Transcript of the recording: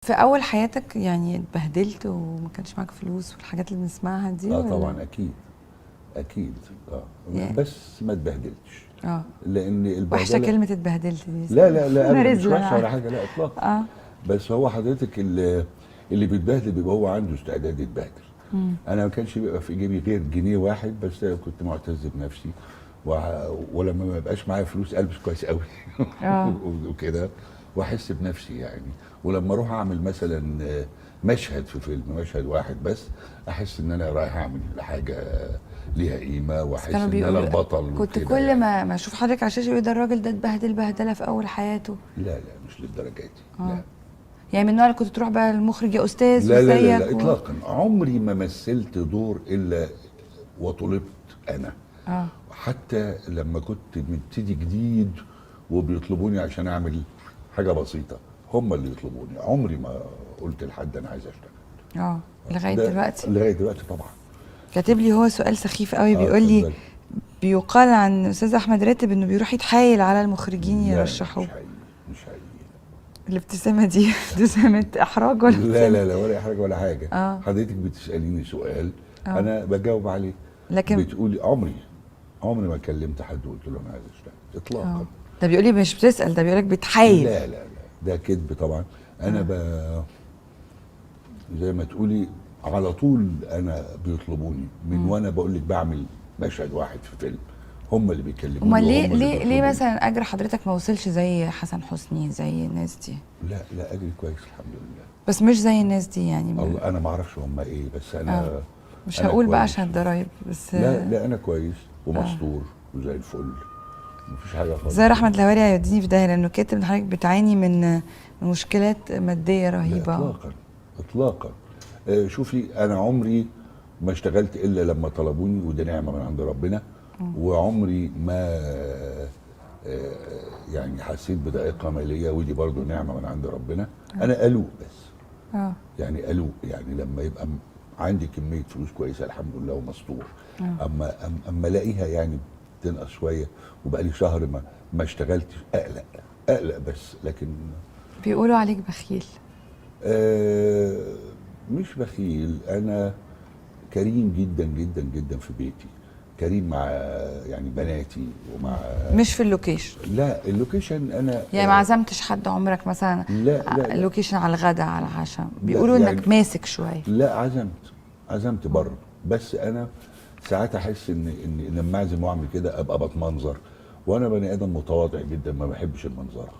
في اول حياتك يعني اتبهدلت وما كانش معاك فلوس والحاجات اللي بنسمعها دي؟ اه ولا؟ طبعا اكيد. اكيد. يعني بس ما اتبهدلتش. اه لان وحشه البهدله، كلمه اتبهدلت دي. لا لا لا انا ابدا، مش رزله انا وحشه ولا عارفة. حاجه، لا اطلاقا. اه. بس هو حضرتك اللي بيتبهدل بيبقى هو عنده استعداد يتبهدل. انا ما كانش بيبقى في جيبي غير جنيه واحد بس، كنت معتز بنفسي. ولما ما يبقاش معايا فلوس البس كويس قوي اه. وكده، واحس بنفسي يعني. ولما اروح اعمل مثلا مشهد في فيلم، مشهد واحد بس، احس ان انا رايح اعمل حاجه ليها قيمه، بس واحس كانوا ان انا بيقولوا، البطل كنت وكده كل يعني. ما اشوف حضرتك على الشاشه يقول ده الراجل ده اتبهدل بهدله في اول حياته. لا لا مش للدرجه دي، اه. لا. يعني من النوع اللي كنت تروح بقى المخرج يا استاذ لا لا لا لا وازيك اطلاقا. عمري ما مثلت دور الا وطلبت انا. اه. حتى لما كنت مبتدي جديد وبيطلبوني عشان اعمل حاجه بسيطه، هم اللي يطلبوني. عمري ما قلت لحد انا عايز اشتغل. اه لغايه ده دلوقتي. لغايه دلوقتي طبعا. كاتب لي هو سؤال سخيف قوي، اه بيقول لي اتفضل. بيقال عن استاذ احمد راتب انه بيروح يتحايل على المخرجين لا لا مش يرشحوه. حقيقي، مش حقيقي. الابتسامه دي ابتسامه احراج ولا لا ابتسامه؟ لا لا ولا حاجه ولا حاجه. اه. حضرتك بتساليني سؤال، اه. انا بجاوب عليه. لكن بتقولي عمري ما كلمت حد وقلت له انا عايز اشتغل اه اطلاقا. ده بيقول لي مش بتسال، ده بيقول لك بتحايل. لا لا لا ده كذب طبعا. انا زي ما تقولي على طول انا بيطلبوني من وانا بقول لك بعمل مشهد واحد في فيلم، هم اللي بيكلموني امال ليه وهم اللي ليه بيطلبوني. مثلا اجر حضرتك ما وصلش زي حسن حسني زي الناس دي؟ لا لا اجري كويس الحمد لله. بس مش زي الناس دي يعني الله انا ما اعرفش هم ايه، بس انا مش انا هقول بقى كويس. عشان الضرايب بس. لا لا انا كويس ومستور وزي الفل، مفيش حاجه خالص. زي احمد الهواري هيوديني في داهيه لانه كاتب ان حضرتك بتعاني من مشكلات ماديه لا رهيبه. اطلاقا اطلاقا. شوفي انا عمري ما اشتغلت الا لما طلبوني، وده نعمه من عند ربنا. وعمري ما يعني حسيت بضائقه ماليه، ودي برضو نعمه من عند ربنا. انا قلوق بس. اه. يعني قلوق، يعني لما يبقى عندي كميه فلوس كويسه الحمد لله ومستور. اما الاقيها يعني تنقص شويه وبقى لي شهر ما اشتغلتش، اقلق بس. لكن بيقولوا عليك بخيل. آه مش بخيل، انا كريم جدا جدا جدا في بيتي. كريم مع يعني بناتي ومع مش في اللوكيشن؟ لا اللوكيشن انا يعني ما عزمتش حد عمرك مثلا؟ لا لا لا اللوكيشن على الغدا على العشاء لا بيقولوا يعني انك ماسك شويه. لا عزمت بره. بس انا ساعات احس ان لما اعزم واعمل كده ابقى بتمنظر، وانا بني ادم متواضع جدا ما بحبش المنظره.